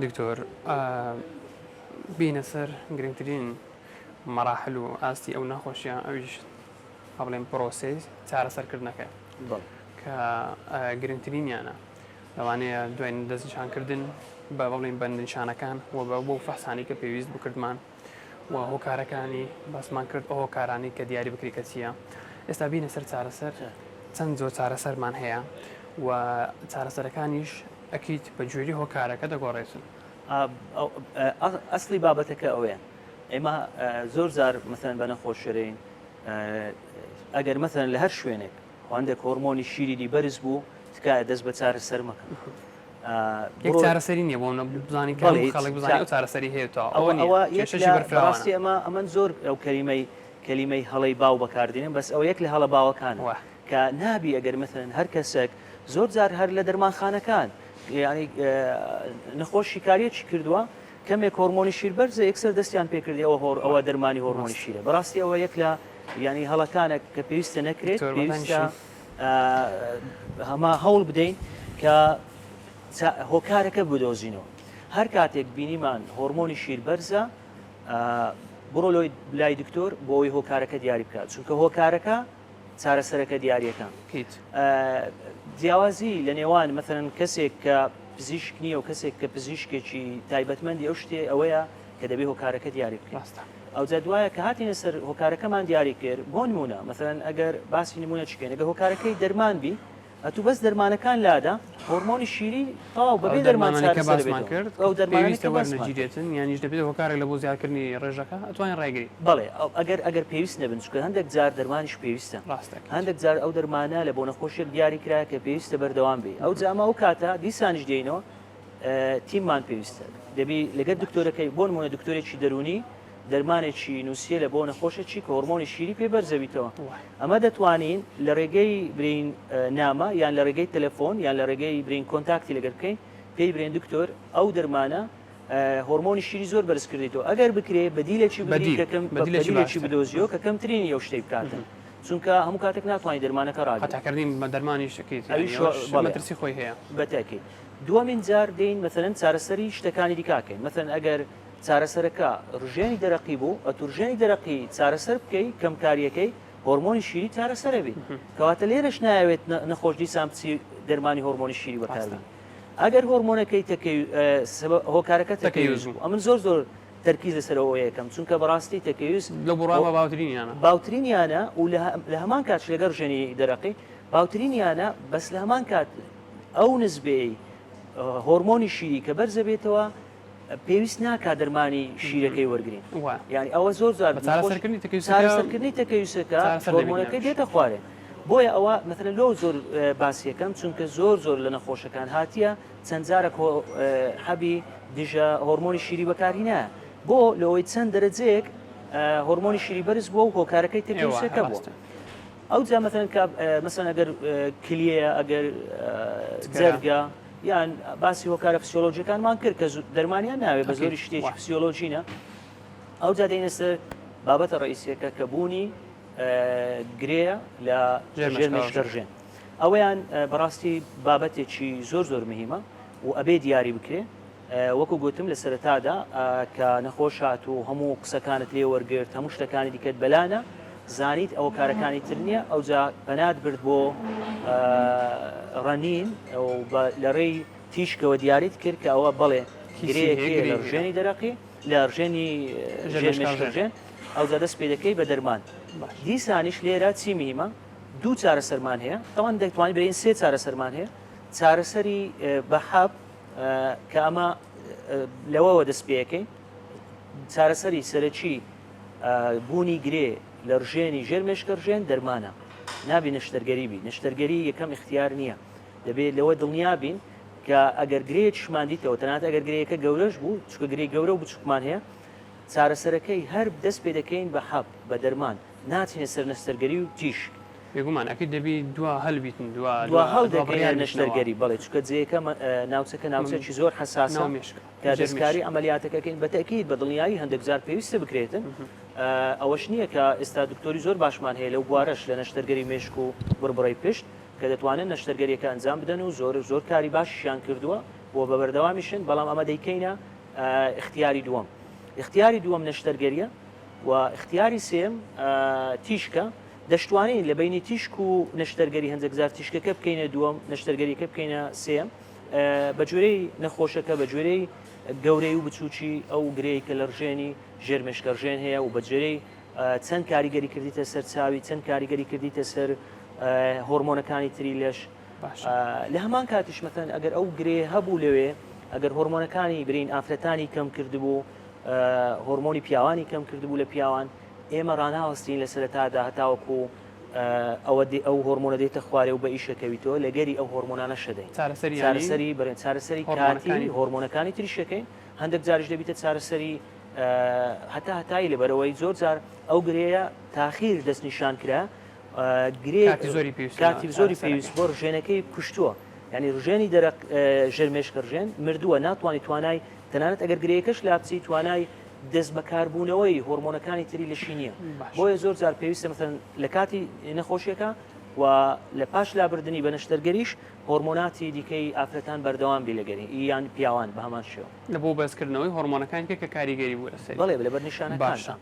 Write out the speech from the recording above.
دكتور بینە سەر گرنگترین مەراحل و ئاستی ئەو نەخۆشیە ئەویش هەڵێن پرۆسی چارەسەرکردنەکە کە گرنگترینیانە لەوانەیە دوای دەستنیشانکردن بە بڵێن بەندنیشانەکان و بۆ فەحسانی کە پێویست بکردمان و هۆکارەکانی باسمان کرد ئەو هۆکارانی کە دیاری بکری کە چییە ئێستا بینە سەر چارەسەر چەند زۆر چارەسەرمان هەیە و چارەسەرەکانیش ئەکییت بە جوێری هۆکارەکە دەگۆڕێتن. ئەسلی بابەتەکە ئەوەیە ئێمە زۆر زار مەثەن بە نەخۆشەرین ئەگەر مەثەن لە هەر شوێنێک هەندێک هۆرمۆنی شیری بەرز بوو تکایە دەست بە چارەسەر مەکەن. یەک چارەسەری نییە بۆ بزانین خەڵک بزانانی چارەسەری هەیەێتەوە ئەوەڕاستی ئەمە زۆر ئەو کەلیمەی هەڵی باو بەکاردێنن بەس ئەو یەک لە هەڵە باوەکان کە نابی ئەگەر مەثەن هەر کەسێک زۆر جار هەر لە دەرمانخانەکان ینی نەخۆشی کاریەکی کردووە کەمێک هۆرمۆنی شیر بەرزە یەکسەر دەستیان پێکردی ئەوە دەرمانی هۆرمۆنی شیرە بەڕاستی ئەوە یەک لە ینی هەڵەکانە کە پێویستە نەکرێت پێویستە هەما هەوڵ بدەین کە هۆکارەکە بدۆزینەوە هەر کاتێک بینیمان هۆرمۆنی شیر بەرزە بڕۆ لای دکتۆر بۆ ئەوی هۆکارەکە دیاری بکات چونکە هۆکارەکە چارەسەرەکە دیاریەکان جیاوازی لە نێوان مەثەن کەسێک کە پزیشک نییە و کەسێک کە پزیشکێکی تایبەتمەندی ئەو شتێ ئەوەیە کە دەبێت هۆکارەکە دیاری بکات ئەو جا دوایە کە هاتینە سەر هۆکارەکەمان دیاری کرد بۆ نمونە مەثەن ئەگەر باسی نمونە چکەین ئەگەر هۆکارەکەی دەرمان بی ئەتوو بەس دەرمانەکان لادا هۆرمۆنی شیری تاو بەبێ دەرمانەکە باسمان کرد ئەو دەرمانەجیرێتن یانیش دەبێت هۆکارێک لە بۆ زیادکردنی ڕێژەکە ئەتوانین ڕێگری بەڵێ ئەگەر پێویست نەبن چکە هەندێک جار دەرمانیش پێویستە هەندێک جار ئەو دەرمانە لە بۆ نەخۆشیێک دیاری کرا کە پێویستە بەردەوام بێ ئەو جامە ئەو کاتە دیسانش دێنەوە تیممان پێویستە دەبی لەگەر دکتۆرەکەی بۆ نمونە دکتۆرێکی دەرونی دەرمانێکی نووسە لە بۆ نەخۆشێکی کە هۆرمۆنی شیری پێ بەرزەویتەوە ئەمە دەتوانین لە ڕێگەی برین نامە یان لە ڕێگەی تەلەفۆن یان لە ڕێگەی برین کۆنتاکتی لەگەر بکەین پێی برێن دکتۆر ئەو دەرمانە هۆرمۆنی شیری زۆر بەرز کردێتەوە ئەگەر بکرێ بەدیلێکی بدیلێکی بدۆزیەوە کە کەمترینی ئەو شتەی بکاتن چونکە هەموو کاتێک ناتوانانی دەرمانەکە ڕاکردین بە دەرمانی شکیت مەترسی خۆی هەیە بەتاکی دووەمین جار دێین مەثەن چارەسەری شتەکانی دیکاکەین مەثەن ئەگەر چارەسەرەکە ڕژێنی دەرەقی بوو ئەتورژێنی دەرەقی چارەسەر بکەی کەمکاریەکەی هۆرمۆنی شیری چارەسەرە بێت کەواتە لێرەش نایەوێت نەخۆش دیسان بچی دەرمانی هۆرمۆنی شیری بەکاربێت ئەگەر هۆرمۆنەکەی هۆکارەکە تەکەیوز بوو ئەمن زۆر تەرکیز لەسەرەوە یەکەم چونکە بەڕاستی تەکەیوز لە بڕامە باوترینیانە و لە هەمان کات لەگەر ژێنی دەرەقی باوترینیانە بەس لە هەمان کات ئەو نزبەی هۆرمۆنی شیری کە بەرزە بێتەوە پێویست ناکات دەرمانی شیرەکەی وەرگین یعنی ئەوە زۆر زار چارەسەرکردنی تەکەیوسەکە هۆرمۆنەکەی دێتە خوارێ بۆیە ئەوە مەثلەن لەو زۆر باسیەکەم چونکە زۆر لە نەخۆشەکان هاتیە چەند جارێک حەبی دژە هۆرمۆنی شیری بەکارهێنا بۆ لەوەی چەند دەرەجەیەک هۆرمۆنی شیری بەرز بووە و هۆکارەکەی تەکەیوسەکە بووە ئەو جا مەثلەن ئەگەر کلیە ئەگەر جەرگە یان باسی هۆکارە فسیۆلۆژیەکانمان کرد کە دەرمانیان ناوێت بە زۆری شتێکی فسیۆلۆژینە ئەو جا دێنە سەر بابەتە ڕئیسیەکە کە بوونی گرەیە لە ژێرمێشکەرژێن ئەوەیان بەڕاستی بابەتێکی زۆر مهمە و ئەبێ دیاری بکرێ وەکو گوتم لە سەرەتادا کە نەخۆش هات و هەموو قسەکانت لێ وەرگرت هەموو شتەکانی دیکەت بەلانە زانیت ئەوە کارەکانی تر نییە ئەو جا پەنات برد بۆ ڕەنین لە ڕێی تیشکەوە دیاریت کرد کە ئەوە بەڵێ گرەیەکی لە ڕژێنی دەرەقی لە ڕژێنی ژێرمێشکەرژێن ئەو جا دەست پێ دەکەی بە دەرمان دیسانیش لێرە چی میمە دوو چارەسەرمان هەیە تەوان دەتوانین برین سێ چارەسەرمان هەیە چارەسەری بەحەب کە ئەمە لەوەوە دەست پێەکەی چارەسەری سەرەکی بوونی گرێ لە ڕژێنی ژێرمێشکەرژێن دەرمانە نابی نەشتەرگەری بی نەشتەرگەری یەکەم اختیار نییە دەبێت لەوە دڵنیا بین کە ئەگەر گرەیەک شماندیتەوە تەنانەت ئەگەر گرەیەکە گەورەش بوو چکە گرەی گەورە و بچووکمان هەیە چارەسەرەکەی هەر دەست پێ دەکەین بە حەب بە دەرمان ناچینە سەر نەستەرگەری و تیش بێگومان ئەکەی دەبی دوا هەلبیتن دوا هەڵ دەکەین نەشتەرگەری بەڵێ چکە جێیەکە ناوچەکە ناوچەکی زۆر حساسە کە دەستکاری ئەمەلیاتەکەکەین بەتەکید بە دڵنیایی هەندێک جار پێویستە بکرێتن ئەوەش نییە کە ئێستا دکتۆری زۆر باشمان هەیە لەو بوارەش لە نەشتەرگەری مێشک و بڕبڕی پشت کە دەتوانن نەشتەرگەریەکە ئەنجام بدەن و زۆر کاری باشیان کردووە و بە بەردەوامیشن بەڵام ئەمە دەیکەینە اختیاری دووەم. اختیاری دووەم نەشتەرگەریە و اختیاری سێم تیشکە. دەشتوانین لە بینی تیشک و نەشتەرگەری هەندێک زار تیشکەکە بکەینە دووەم، نەشتەرگەریەکە بکەینە سێم بە جوێرەی نەخۆشەکە بە جوێرەی گەورەی و بچووکی ئەو گرەی کە لە ڕژێنی ژێرمێشکەڕژێن هەیە و بە جوێرەی چەند کاریگەری کردیتە سەر چاوی، چەند کاریگەری کردیتە سەر هۆرمۆنەکانی تری لەش. لە هەمان کاتیش مەثەن ئەگەر ئەو گرێ هەبوو لەوێ، ئەگەر هۆرمۆنەکانی برین ئافرەتانی کەم کردبوو، هۆرمۆنی پیاوانی کەم کردبوو لە پیاوان، ئێمە ڕناوەستین لە سەرەتادا هەتاوەکو ئەو هۆرمۆنە دێتە خوارێ و بە ئیشەکەویتەوە لەگەری ئەو هۆرمۆنانە شەدەین. چارەسەری بەرێن چارەسەری کاتی هۆرمۆنەکانی تریشەکەین. هەندێک جاریش دەبیتە چارەسەری هەتایی لەبەرەوەی زۆر جار ئەو گرەیە تاخیر دەستنیشان کرا کاتی زۆری پێویست بۆ ڕژێنەکەی کوشتووە، ینی ڕژێنی دەرەق ژێرمێشکە ڕژێن مردووە، ناتوانانی توانای تەنانەت ئەگەر گرەیەکەش لاپچی توانای دەست بەکاربوونەوەی هۆرمۆنەکانی تری لەشی نییە. بۆیە زۆر جار پێویستە مەثەن لە کاتی نەخۆشیەکە و لە پاش لابردننی بە نەشتەرگەریش هۆرمۆناتی دیکەی ئافرەتان بەردەوام بی لەگەری یان پیاوان بە هەمان شێوە لە بۆ بەسکردنەوەی هۆرمۆنەکان کە کاریگەری بوو لەسەر بەڵێ لەبەر نیشانەکان.